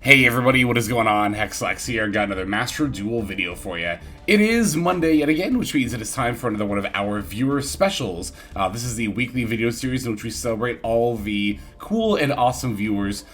Hey everybody, what is going on? Hexlax here, got another Master Duel video for you. It is Monday yet again, which means it is time for another one of our viewer specials. This is the weekly video series in which we celebrate all the cool and awesome viewers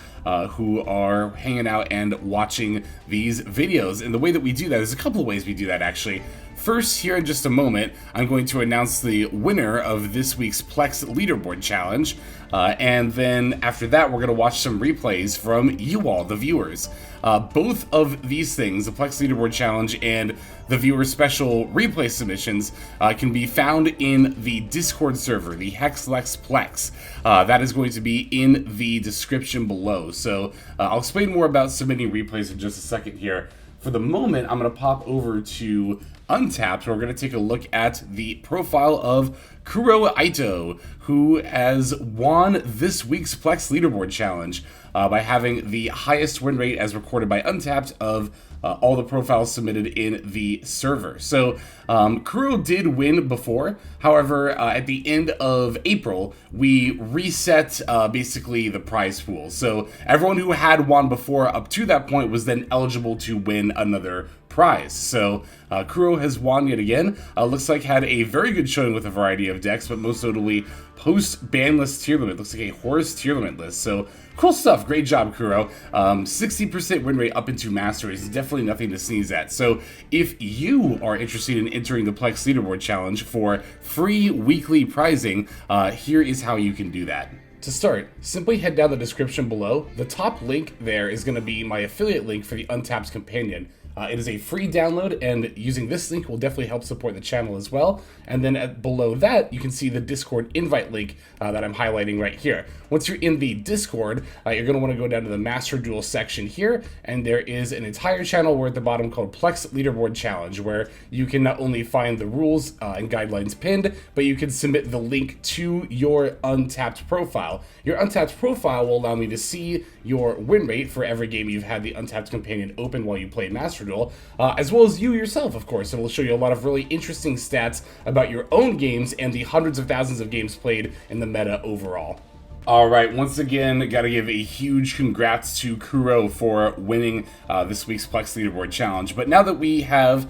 who are hanging out and watching these videos. And the way that we do that, there's a couple of ways we do that actually. First, here in just a moment, I'm going to announce the winner of this week's Plex Leaderboard Challenge, and then after that, we're going to watch some replays from you all, the viewers. Both of these things, the Plex Leaderboard Challenge and the viewer special replay submissions, can be found in the Discord server, the Hexlex Plex. That is going to be in the description below. So I'll explain more about submitting replays in just a second here. For the moment, I'm going to pop over to Untapped, where we're going to take a look at the profile of Kuro Aito, who has won this week's Plex Leaderboard Challenge by having the highest win rate as recorded by Untapped of all the profiles submitted in the server. So Kuro did win before. However, at the end of April, we reset basically the prize pool. So everyone who had won before up to that point was then eligible to win another prize. So Kuro has won yet again. Looks like had a very good showing with a variety of decks, but most notably post-ban list tier limit. Looks like a Horus tier limit list. So cool stuff. Great job, Kuro. 60% win rate up into Master is definitely nothing to sneeze at. So if you are interested in entering the Plex Leaderboard Challenge for free weekly prizing, here is how you can do that. To start, simply head down the description below. The top link there is going to be my affiliate link for the Untapped Companion. It is a free download, and using this link will definitely help support the channel as well. And then below that, you can see the Discord invite link that I'm highlighting right here. Once you're in the Discord, you're going to want to go down to the Master Duel section here, and there is an entire channel where at the bottom called Plex Leaderboard Challenge, where you can not only find the rules and guidelines pinned, but you can submit the link to your Untapped profile. Your Untapped profile will allow me to see your win rate for every game you've had the Untapped Companion open while you play Master Duel, as well as you yourself, of course. It will show you a lot of really interesting stats about your own games and the hundreds of thousands of games played in the meta overall. Alright, once again, gotta give a huge congrats to Kuro for winning this week's Plex Leaderboard Challenge. But now that we have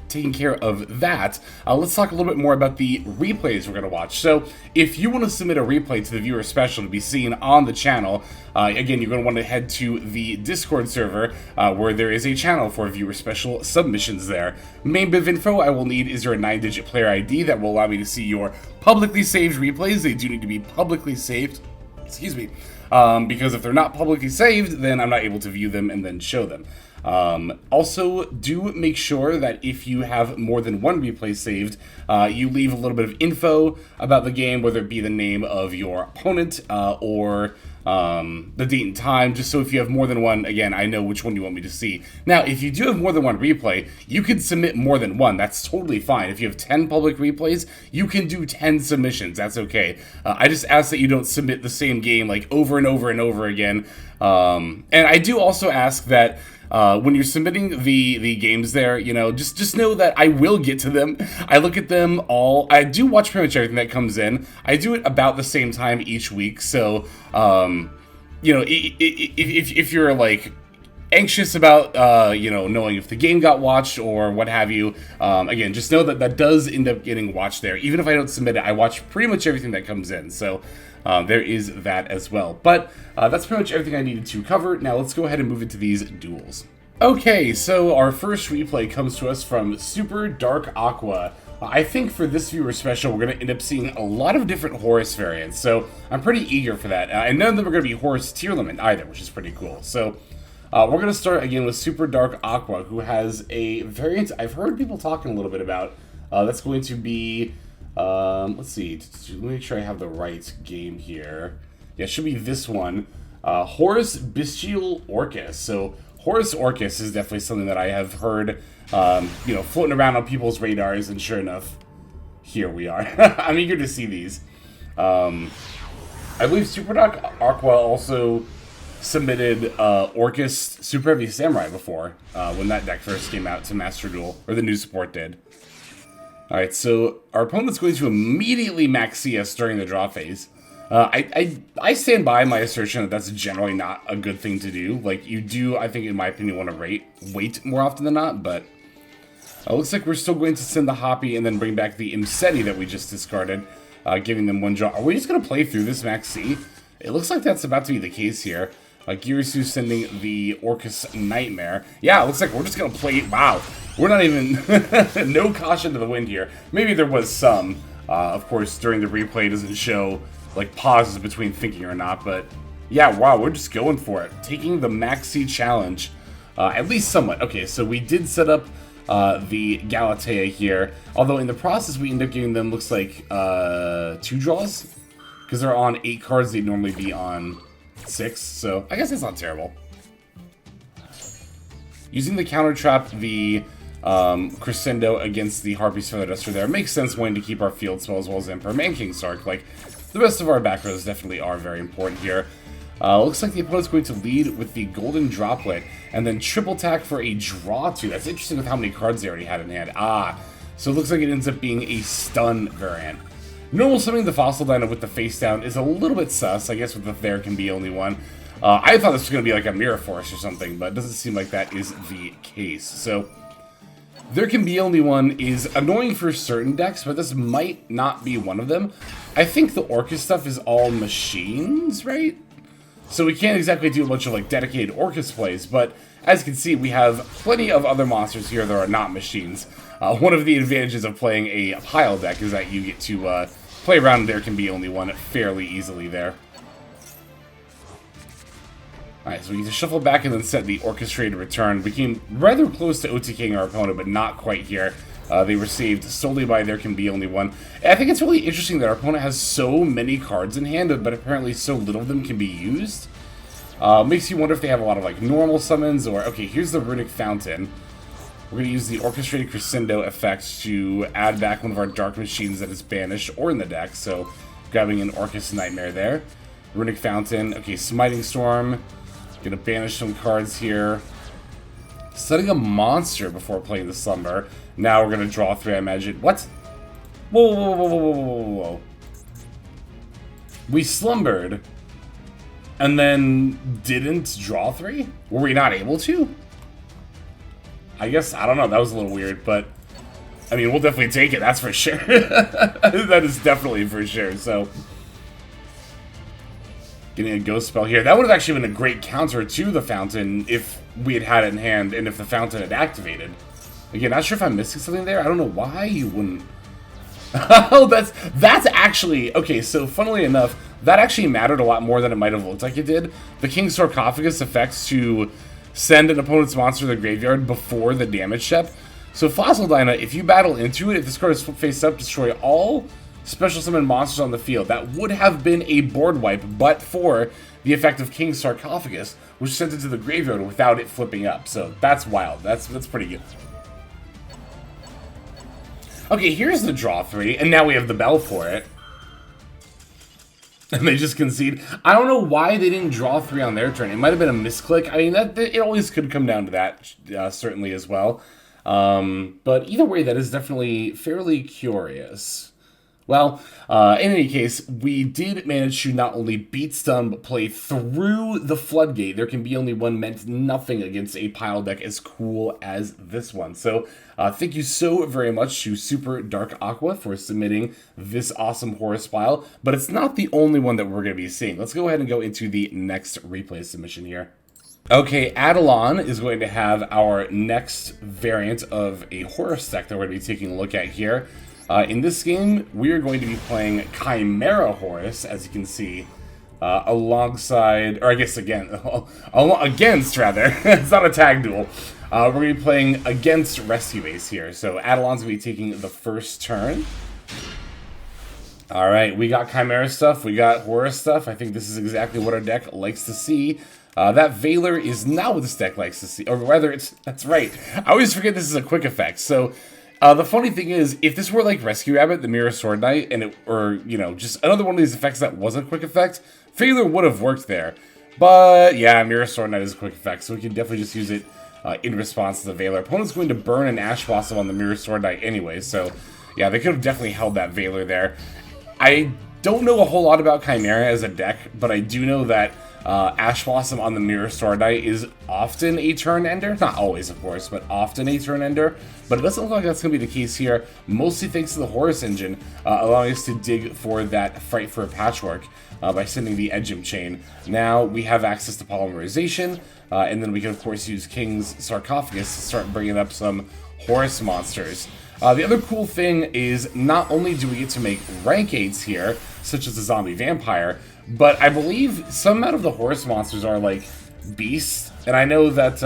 taking care of that, let's talk a little bit more about the replays we're going to watch. So if you want to submit a replay to the viewer special to be seen on the channel, again, you're going to want to head to the Discord server where there is a channel for viewer special submissions there. Main bit of info I will need is your 9-digit player ID that will allow me to see your publicly saved replays. They do need to be publicly saved. Excuse me. Because if they're not publicly saved, then I'm not able to view them and then show them. Also, do make sure that if you have more than one replay saved, you leave a little bit of info about the game, whether it be the name of your opponent or the date and time, just so if you have more than one, again, I know which one you want me to see. Now, if you do have more than one replay, you can submit more than one. That's totally fine. If you have 10 public replays, you can do 10 submissions. That's okay. I just ask that you don't submit the same game like over and over and over again. And I do also ask that when you're submitting the games there, you know, just know that I will get to them. I look at them all. I do watch pretty much everything that comes in. I do it about the same time each week. So, you know, if you're like anxious about, you know, knowing if the game got watched or what have you, again, just know that that does end up getting watched there. Even if I don't submit it, I watch pretty much everything that comes in. So there is that as well. But that's pretty much everything I needed to cover. Now let's go ahead and move into these duels. Okay, so our first replay comes to us from Super Dark Aqua. I think for this viewer special, we're going to end up seeing a lot of different Horus variants, so I'm pretty eager for that. And none of them are going to be Horus tier limit either, which is pretty cool. So we're going to start again with Super Dark Aqua, who has a variant I've heard people talking a little bit about. That's going to be, let's see, let me make sure I have the right game here. Yeah, it should be this one. Horus Bestial Orcus. So Horus Orcus is definitely something that I have heard, you know, floating around on people's radars, and sure enough, here we are. I'm eager to see these. I believe Super Dark Aqua also submitted Orcus Super Heavy Samurai before, when that deck first came out to Master Duel, or the new support did. Alright, so our opponent's going to immediately max CS during the draw phase. I stand by my assertion that that's generally not a good thing to do. Like, you do, I think, in my opinion, want to wait more often than not, but it looks like we're still going to send the Hoppy and then bring back the Imseti that we just discarded, giving them one draw. Are we just going to play through this Max C? It looks like that's about to be the case here. Girisu sending the Orcus Nightmare. Yeah, it looks like we're just going to play... Wow, we're not even... no caution to the wind here. Maybe there was some. Of course, during the replay, it doesn't show, like, pauses between thinking or not, but... Yeah, wow, we're just going for it. Taking the Max C challenge, at least somewhat. Okay, so we did set up the Galatea here, although in the process we end up giving them, looks like, 2 draws? Because they're on 8 cards, they'd normally be on 6, so I guess it's not terrible. Using the counter trap, the Crescendo against the Harpy's Feather Duster there makes sense wanting to keep our field spell as well as Emperor and King Sark. Like, the rest of our back rows definitely are very important here. Looks like the opponent's going to lead with the Golden Droplet and then triple attack for a draw 2. That's interesting with how many cards they already had in hand. So it looks like it ends up being a stun variant. Normal summoning the Fossil Dino with the face down is a little bit sus, I guess, with the there can be only one. I thought this was going to be like a Mirror Force or something, but it doesn't seem like that is the case. So, there can be only one is annoying for certain decks, but this might not be one of them. I think the Orcus stuff is all machines, right? So we can't exactly do a bunch of like dedicated Orcus plays, but as you can see, we have plenty of other monsters here that are not machines. One of the advantages of playing a pile deck is that you get to play around There Can Be Only One fairly easily there. Alright, so we need to shuffle back and then set the Orchestrated Return. We came rather close to OTKing our opponent, but not quite here. They were saved solely by There Can Be Only One. I think it's really interesting that our opponent has so many cards in hand, but apparently so little of them can be used. Makes you wonder if they have a lot of like normal summons, or... Okay, here's the Runic Fountain. We're going to use the Orchestrated Crescendo effect to add back one of our Dark Machines that is banished or in the deck, so grabbing an Orcus Nightmare there. Runic Fountain, okay, Smiting Storm. Going to banish some cards here. Setting a monster before playing the Slumber. Now we're going to draw 3, I imagine. What? Whoa, whoa, whoa, whoa, whoa, whoa, whoa. We slumbered and then didn't draw 3? Were we not able to? I guess, I don't know, that was a little weird, but I mean, we'll definitely take it, that's for sure. That is definitely for sure, so. Getting a Ghost Spell here. That would have actually been a great counter to the Fountain if we had had it in hand and if the Fountain had activated. Again, not sure if I'm missing something there. I don't know why you wouldn't. Oh, that's actually... Okay, so funnily enough, that actually mattered a lot more than it might have looked like it did. The King's Sarcophagus affects to send an opponent's monster to the graveyard before the damage step. So Fossil Dyna, if you battle into it, if this card is face up, destroy all special summon monsters on the field. That would have been a board wipe, but for the effect of King's Sarcophagus, which sent it to the graveyard without it flipping up. So that's wild. That's pretty good. Okay, here's the draw 3, and now we have the bell for it. And they just concede. I don't know why they didn't draw 3 on their turn. It might have been a misclick. I mean, it always could come down to that, certainly as well. But either way, that is definitely fairly curious. Well, in any case, we did manage to not only beat stun, but play through the Floodgate. There Can Be Only One meant nothing against a pile deck as cool as this one. So, thank you so very much to Super Dark Aqua for submitting this awesome Horus pile. But it's not the only one that we're going to be seeing. Let's go ahead and go into the next replay submission here. Okay, Adelon is going to have our next variant of a Horus deck that we're going to be taking a look at here. In this game, we are going to be playing Chimera Horus, as you can see, alongside, or I guess again, against rather, it's not a tag duel. We're going to be playing against Rescue Ace here, so Adelon's going to be taking the first turn. Alright, we got Chimera stuff, we got Horus stuff. I think this is exactly what our deck likes to see. That Veiler is not what this deck likes to see, or rather, that's right. I always forget this is a quick effect, so... the funny thing is, if this were like Rescue Rabbit, the Mirror Sword Knight, and or, you know, just another one of these effects that wasn't a quick effect, Veiler would have worked there. But, yeah, Mirror Sword Knight is a quick effect, so we can definitely just use it in response to the Veiler. Opponent's going to burn an Ash Blossom on the Mirror Sword Knight anyway, so, yeah, they could have definitely held that Veiler there. I don't know a whole lot about Chimera as a deck, but I do know that Ash Blossom on the Mirror Sword Knight is often a turn ender. Not always, of course, but often a turn ender. But it doesn't look like that's going to be the case here, mostly thanks to the Horus engine, allowing us to dig for that Fight for a Patchwork by sending the Edgem chain. Now we have access to polymerization, and then we can, of course, use King's Sarcophagus to start bringing up some Horus monsters. The other cool thing is not only do we get to make rank 8s here, such as the Zombie Vampire, but I believe some out of the Horus monsters are like beasts, and I know that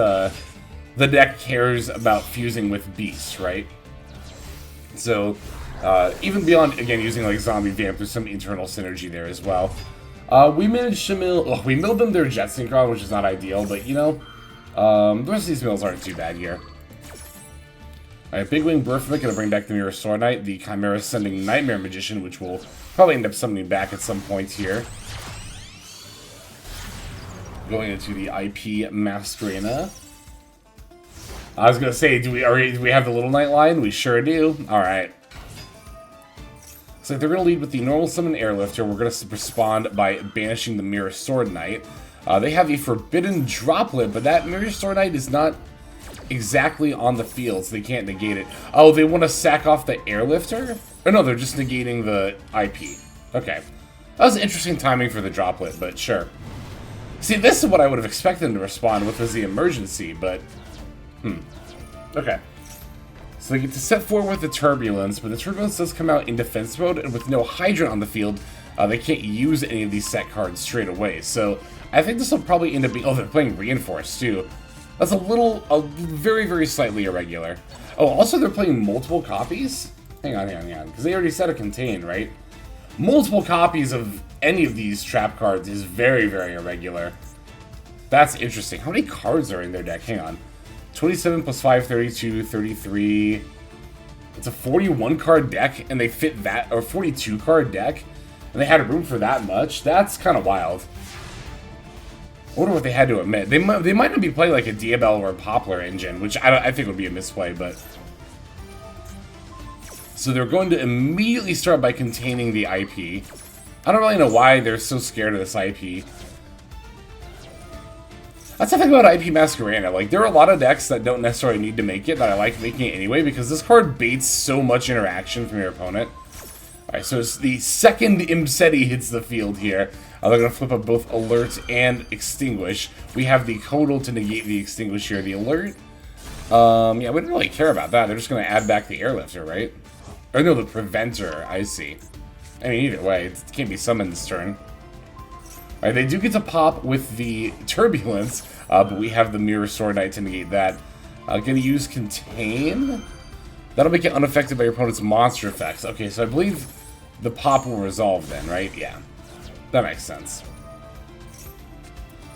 the deck cares about fusing with beasts, right? So even beyond, again, using like Zombie Vamp, there's some internal synergy there as well. We managed to mill, we milled them their Jet Synchron, which is not ideal, but you know, the rest of these mills aren't too bad here. Alright, Big Wing Berthmic gonna bring back the Mirror Sword Knight, the Chimera sending Nightmare Magician, which will probably end up summoning back at some point here. Going into the IP Masquerena. I was gonna say, do we have the Little Knight line? We sure do. Alright. So they're gonna lead with the normal summon Airlifter. We're gonna respond by banishing the Mirror Sword Knight. They have a Forbidden Droplet, but that Mirror Sword Knight is not exactly on the field, so they can't negate it. Oh, they want to sack off the Airlifter? Or no, they're just negating the IP. Okay. That was interesting timing for the Droplet, but sure. See, this is what I would have expected them to respond with, was the Emergency, but... Okay. So they get to set forward with the Turbulence, but the Turbulence does come out in defense mode, and with no Hydrant on the field, they can't use any of these set cards straight away. So I think this will probably end up being... Oh, they're playing Reinforce, too. That's a very, very slightly irregular. Oh, also they're playing multiple copies? Hang on, because they already said a Contain, right? Multiple copies of any of these trap cards is very, very irregular. That's interesting. How many cards are in their deck? Hang on. 27 plus 5, 32, 33. It's a 41 card deck, and they fit that, or 42 card deck, and they had room for that much? That's kind of wild. I wonder what they had to admit. They might not be playing like a Diabell or a Poplar engine, which I think would be a misplay, but... So they're going to immediately start by containing the IP. I don't really know why they're so scared of this IP. That's the thing about IP Masquerena. Like, there are a lot of decks that don't necessarily need to make it, that I like making it anyway, because this card baits so much interaction from your opponent. Alright, so it's the second Imseti hits the field here. They're going to flip up both Alert and Extinguish. We have the Codal to negate the Extinguish here. The Alert, yeah, we don't really care about that. They're just going to add back the Airlifter, right? Or no, the Preventer, I see. I mean, either way, it can't be summoned this turn. Alright, they do get to pop with the Turbulence, but we have the Mirror Sword Knight to negate that. Going to use Contain. That'll make it unaffected by your opponent's monster effects. Okay, so I believe the pop will resolve then, right? Yeah. That makes sense.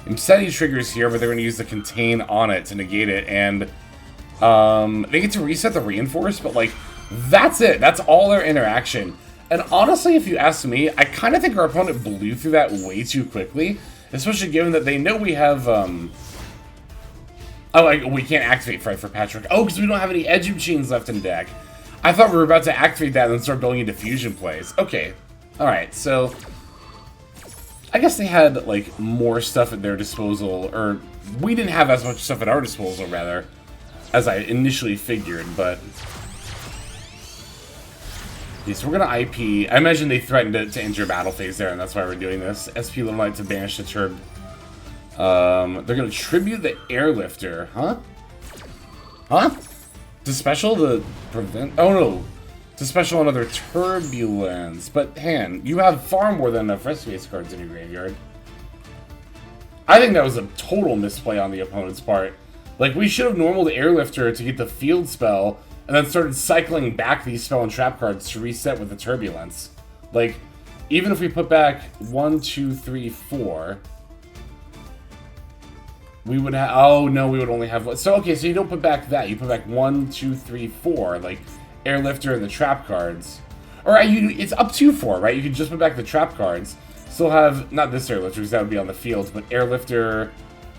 Imseti triggers here, but they're going to use the Contain on it to negate it, and they get to reset the Reinforce, but, like, that's it. That's all their interaction. And honestly, if you ask me, I kind of think our opponent blew through that way too quickly, especially given that they know we have, oh, like, we can't activate Fight for Patchwork. Oh, because we don't have any Edgem chains left in deck. I thought we were about to activate that and then start going into fusion plays. Okay. Alright, so... I guess they had, like, more stuff at their disposal, or we didn't have as much stuff at our disposal, rather, as I initially figured, but... Okay, so we're gonna IP. I imagine they threatened to enter battle phase there, and that's why we're doing this. SP Little Knight to banish the Turb. They're gonna tribute the Airlifter, huh? Huh? To special the prevent... Oh, no. To special another Turbulence. But, Han, you have far more than enough rest space cards in your graveyard. I think that was a total misplay on the opponent's part. Like, we should have normaled Airlifter to get the field spell, and then started cycling back these spell and trap cards to reset with the Turbulence. Like, even if we put back 1, 2, 3, 4... We would have... Oh, no, we would only have... So, okay, so you don't put back that. You put back 1, 2, 3, 4. Like, Airlifter and the trap cards. Or it's up to 4, right? You can just put back the trap cards. Still have... Not this Airlifter, because that would be on the field. But Airlifter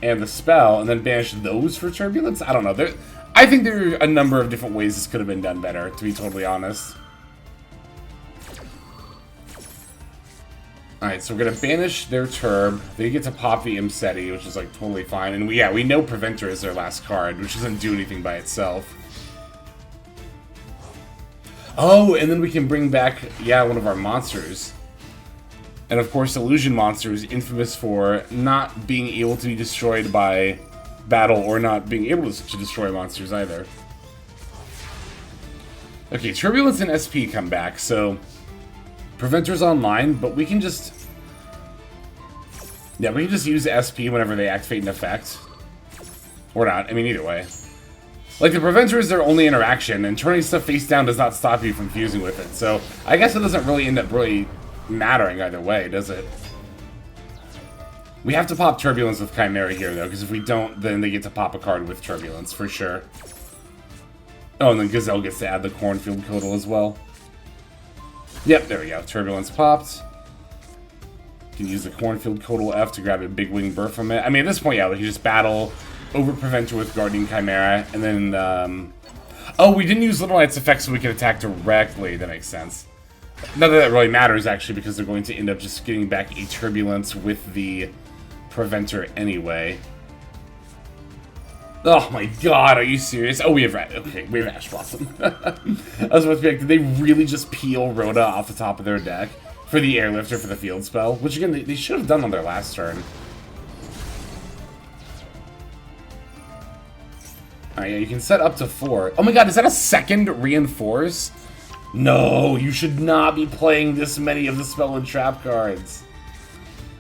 and the spell. And then banish those for Turbulence? I don't know. I think there are a number of different ways this could have been done better, to be totally honest. Alright, so we're gonna banish their Turb. They get to pop the Imseti, which is like totally fine. And we know Preventer is their last card, which doesn't do anything by itself. Oh, and then we can bring back, yeah, one of our monsters. And of course, Illusion Monster is infamous for not being able to be destroyed by battle, or not being able to destroy monsters either. Okay, Turbulence and SP come back, so Preventer's online, but we can just... yeah, we can just use SP whenever they activate an effect. Or not, I mean, either way. Like, the Preventer is their only interaction, and turning stuff face down does not stop you from fusing with it, so I guess it doesn't really end up really mattering either way, does it? We have to pop Turbulence with Chimera here, though, because if we don't, then they get to pop a card with Turbulence, for sure. Oh, and then Gazelle gets to add the Cornfield Codal as well. Yep, there we go. Turbulence popped. You can use the Cornfield Codal F to grab a Big Wing Burst from it. I mean, at this point, yeah, we can just battle over Preventer with Guardian Chimera, and then, oh, we didn't use Little Knight's effect so we can attack directly. That makes sense. Not that that really matters, actually, because they're going to end up just getting back a Turbulence with the Preventer anyway. Oh my god, are you serious? Oh, we have Ash Blossom. I was about to be like, did they really just peel Rhoda off the top of their deck for the Airlifter for the field spell? Which, again, they should have done on their last turn. Alright, yeah, you can set up to 4. Oh my god, is that a second Reinforce? No, you should not be playing this many of the Spell and Trap cards.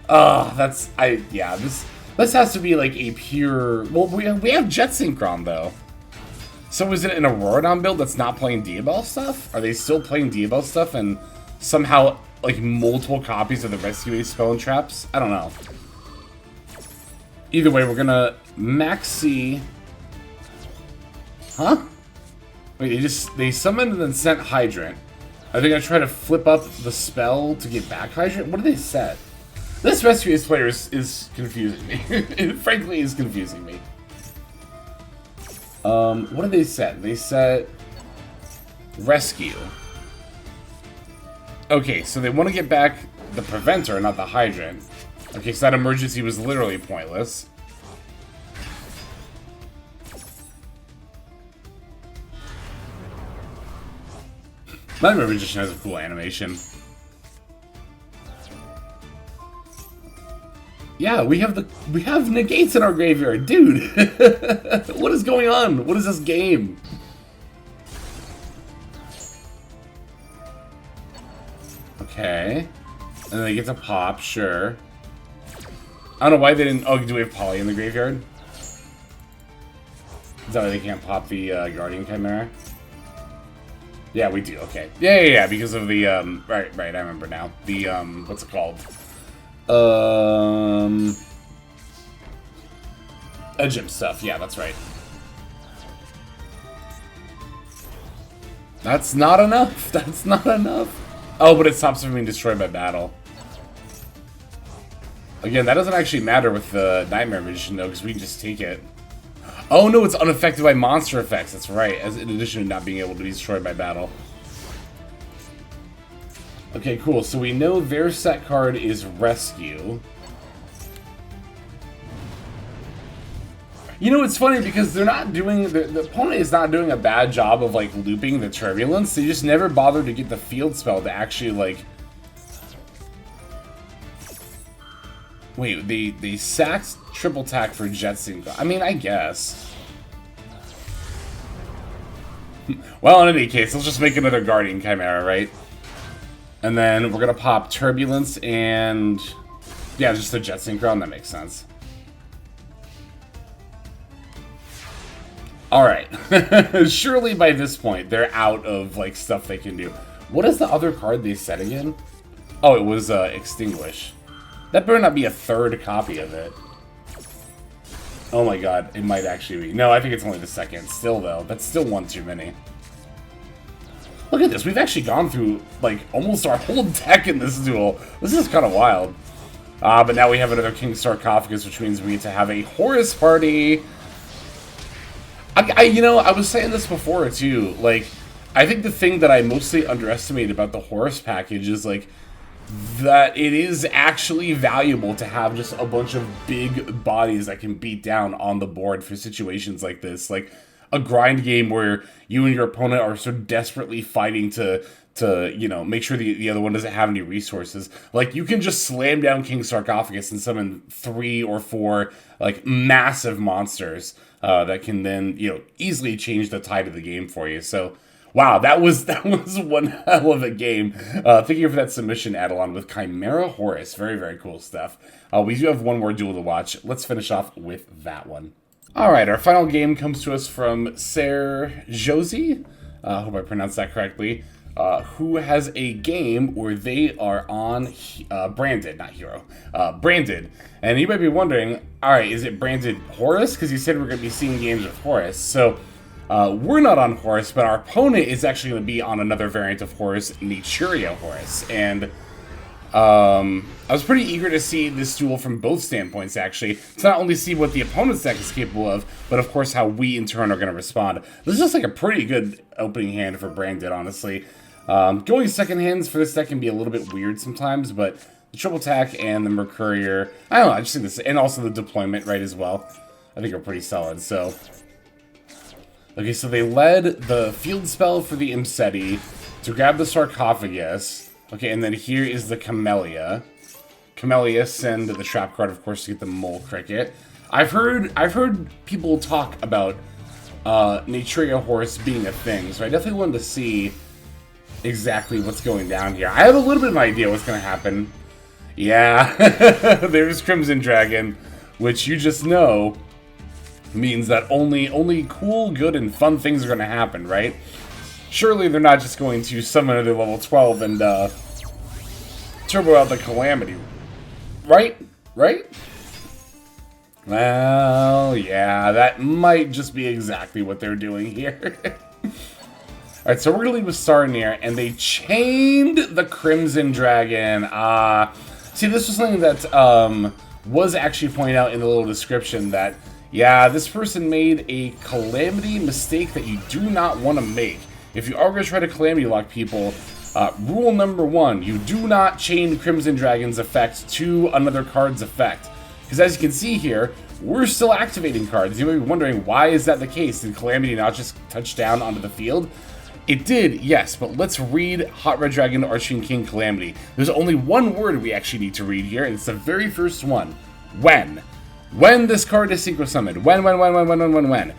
That's... This has to be like a pure... Well, we have Jet Synchron, though. So is it an Auroradon build that's not playing Diabell stuff? Are they still playing Diabell stuff and somehow, like, multiple copies of the Rescue Ace Spell and Traps? I don't know. Either way, we're gonna Maxi... Huh? Wait, they summoned and then sent Hydrant. Are they gonna try to flip up the spell to get back Hydrant? What did they set? This Rescue Ace player is confusing me. It frankly is confusing me. What did they set? They set Rescue. Okay, so they want to get back the Preventer, not the Hydrant. Okay, so that emergency was literally pointless. Nightmare Magician has a cool animation. Yeah, we have negates in our graveyard, dude. What is going on? What is this game? Okay, and then they get to pop, sure. I don't know why they didn't. Oh, do we have Poly in the graveyard? Is that why they can't pop the Guardian Chimera? Yeah, we do. Okay. Yeah, because of the right. I remember now. The what's it called? Gym stuff. Yeah, that's right. That's not enough. That's not enough. Oh, but it stops from being destroyed by battle. Again, that doesn't actually matter with the Nightmare Magician, though, because we can just take it. Oh, no, it's unaffected by monster effects. That's right, as in addition to not being able to be destroyed by battle. Okay, cool. So we know their set card is Rescue. You know, it's funny because they're not doing... The opponent is not doing a bad job of, like, looping the Turbulence. They just never bothered to get the field spell to actually, like... Wait, they sacked triple tack for Jet Sync. I mean, I guess. Well, in any case, let's just make another Guardian Chimera, right? And then we're gonna pop Turbulence and... Yeah, just the Jet Synchron, that makes sense. Alright. Surely by this point, they're out of, like, stuff they can do. What is the other card they set again? Oh, it was, Extinguish. That better not be a third copy of it. Oh my god, it might actually be. No, I think it's only the second. Still, though, that's still one too many. Look at this, we've actually gone through, like, almost our whole deck in this duel. This is kind of wild. But now we have another King Sarcophagus, which means we get to have a Horus party. You know, I was saying this before, too. Like, I think the thing that I mostly underestimate about the Horus package is, like, that it is actually valuable to have just a bunch of big bodies that can beat down on the board for situations like this. Like a grind game where you and your opponent are so desperately fighting to you know, make sure the other one doesn't have any resources. Like, you can just slam down King Sarcophagus and summon 3 or 4, like, massive monsters that can then, you know, easily change the tide of the game for you. So, wow, that was one hell of a game. Thank you for that submission, Adelon, with Chimera Horus. Very, very cool stuff. We do have one more duel to watch. Let's finish off with that one. All right, our final game comes to us from Ser Josie. Hope I pronounced that correctly. Who has a game where they are on branded, not hero, branded. And you might be wondering, all right, is it branded Horus? Because you said we're going to be seeing games with Horus. So we're not on Horus, but our opponent is actually going to be on another variant of Horus, Nria Horus. And I was pretty eager to see this duel from both standpoints, actually. To not only see what the opponent's deck is capable of, but of course how we in turn are going to respond. This is just like a pretty good opening hand for branded, honestly. Going second hands for this deck can be a little bit weird sometimes, but the triple attack and the Mercurier, I don't know, I just think this, and also the deployment, right, as well, I think are pretty solid. So, okay, so they led the field spell for the Imseti to grab the Sarcophagus. Okay, and then here is the Camellia. Camellia send the trap card, of course, to get the Mole Cricket. I've heard people talk about Nria Horus being a thing, so I definitely wanted to see exactly what's going down here. I have a little bit of an idea what's going to happen. Yeah, there's Crimson Dragon, which you just know means that only cool, good, and fun things are going to happen, right? Surely they're not just going to summon another level 12 and turbo out the Calamity, right? Right? Well, yeah, that might just be exactly what they're doing here. Alright, so we're going to lead with Sarnir, and they chained the Crimson Dragon. See, this was something that was actually pointed out in the little description that, yeah, this person made a Calamity mistake that you do not want to make. If you are going to try to Calamity lock people, rule number 1, you do not chain Crimson Dragon's effect to another card's effect. Because as you can see here, we're still activating cards. You may be wondering, why is that the case? Did Calamity not just touch down onto the field? It did, yes, but let's read Hot Red Dragon Arching King Calamity. There's only one word we actually need to read here, and it's the very first one. When. When this card is synchro summoned. When.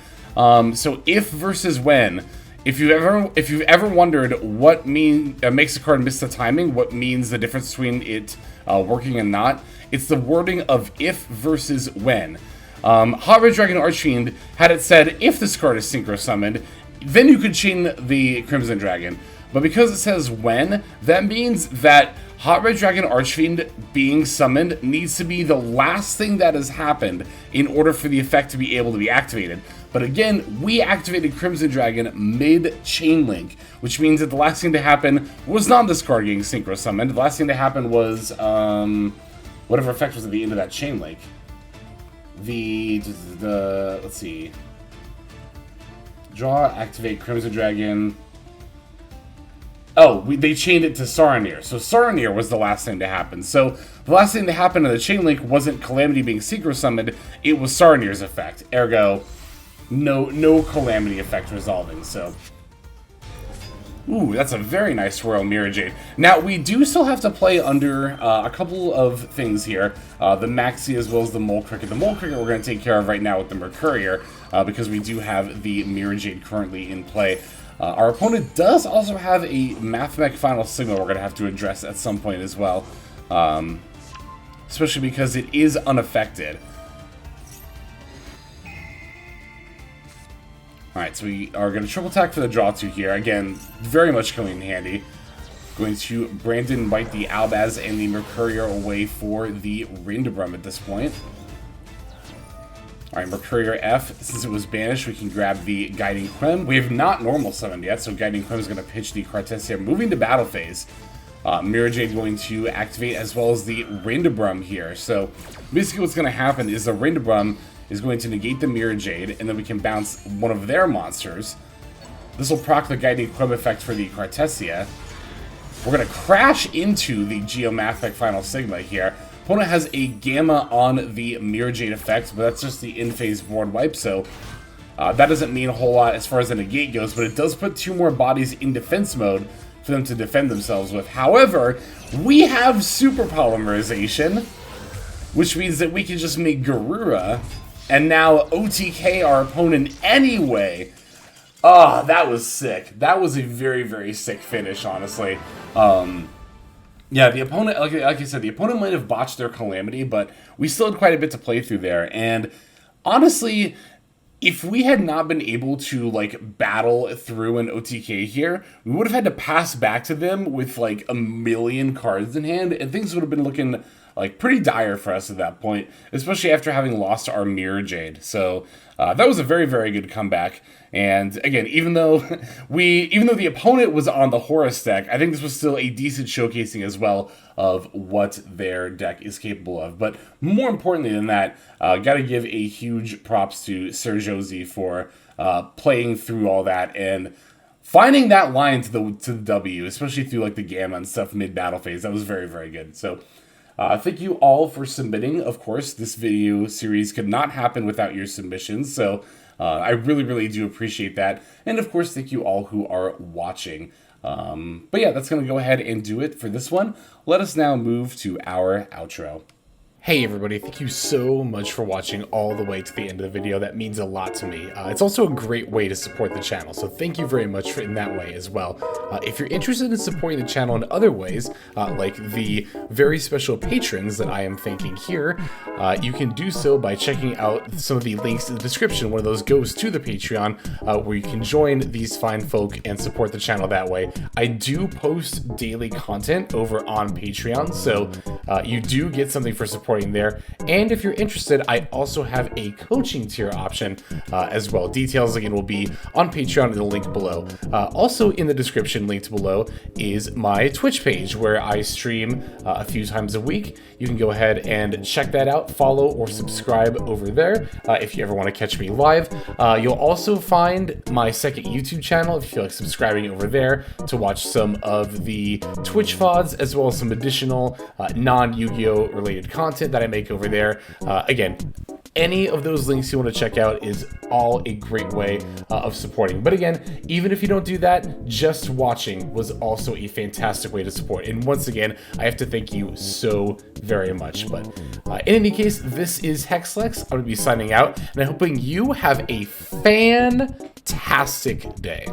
So if versus when. If you've ever wondered what makes a card miss the timing, what means the difference between it working and not, it's the wording of if versus when. Hot Red Dragon Archfiend had it said if this card is synchro summoned, then you could chain the Crimson Dragon. But because it says when, that means that Hot Red Dragon Archfiend being summoned needs to be the last thing that has happened in order for the effect to be able to be activated. But again, we activated Crimson Dragon mid-chain link, which means that the last thing to happen was not this card getting synchro summoned. The last thing to happen was whatever effect was at the end of that chain link. Let's see. Draw, activate Crimson Dragon. Oh, they chained it to Saranir. So Saranir was the last thing to happen. So the last thing to happen in the chain link wasn't Calamity being synchro summoned, it was Saranir's effect. Ergo, no Calamity effect resolving. So, ooh, that's a very nice Royal Mirror Jade. Now, we do still have to play under a couple of things here. The Maxi as well as the Mole Cricket. The Mole Cricket we're going to take care of right now with the Mercurier, because we do have the Mirror Jade currently in play. Our opponent does also have a Mathmech Final Signal we're going to have to address at some point as well. Especially because it is unaffected. Alright, so we are going to triple attack for the draw 2 here. Again, very much coming in handy. Going to Brandon bite the Albaz and the Mercurier away for the Rindabrum at this point. Alright, Mercurier F. Since it was banished, we can grab the Guiding Quem. We have not normal summoned yet, so Guiding Quem is going to pitch the Cartesia. Moving to battle phase. Mirror Jade going to activate as well as the Rindabrum here. So basically what's going to happen is the Rindabrum is going to negate the Mirror Jade, and then we can bounce one of their monsters. This will proc the Guiding Quem effect for the Cartesia. We're going to crash into the Geomathic Final Sigma here. Opponent has a Gamma on the Mirror Jade effect, but that's just the in-phase board wipe, so that doesn't mean a whole lot as far as the negate goes, but it does put 2 more bodies in defense mode for them to defend themselves with. However, we have Super Polymerization, which means that we can just make Garura, and now OTK our opponent anyway. Oh, that was sick. That was a very, very sick finish, honestly. Yeah, the opponent, like I said, the opponent might have botched their Calamity, but we still had quite a bit to play through there. And honestly, if we had not been able to, like, battle through an OTK here, we would have had to pass back to them with, like, a million cards in hand, and things would have been looking, like, pretty dire for us at that point, especially after having lost our Mirror Jade. So that was a very, very good comeback. And again, even though the opponent was on the Horus deck, I think this was still a decent showcasing as well of what their deck is capable of. But more importantly than that, got to give a huge props to Sir Josie for playing through all that and finding that line to the W, especially through like the Gamma and stuff mid battle phase. That was very, very good. So thank you all for submitting. Of course, this video series could not happen without your submissions, so I really, really do appreciate that. And of course, thank you all who are watching. But yeah, that's going to go ahead and do it for this one. Let us now move to our outro. Hey everybody, thank you so much for watching all the way to the end of the video. That means a lot to me. It's also a great way to support the channel, so thank you very much in that way as well. If you're interested in supporting the channel in other ways, like the very special patrons that I am thanking here, you can do so by checking out some of the links in the description. One of those goes to the Patreon, where you can join these fine folk and support the channel that way. I do post daily content over on Patreon, so you do get something for supporting there. And if you're interested, I also have a coaching tier option as well. Details again will be on Patreon in the link below. Also in the description linked below is my Twitch page where I stream a few times a week. You can go ahead and check that out, follow or subscribe over there if you ever want to catch me live. You'll also find my second YouTube channel if you feel like subscribing over there to watch some of the Twitch VODs as well as some additional non-Yu-Gi-Oh related content that I make over there. Again, any of those links you want to check out is all a great way of supporting. But again, even if you don't do that, just watching was also a fantastic way to support. And once again, I have to thank you so very much. But in any case, this is Hexlex. I'm going to be signing out, and I'm hoping you have a fantastic day.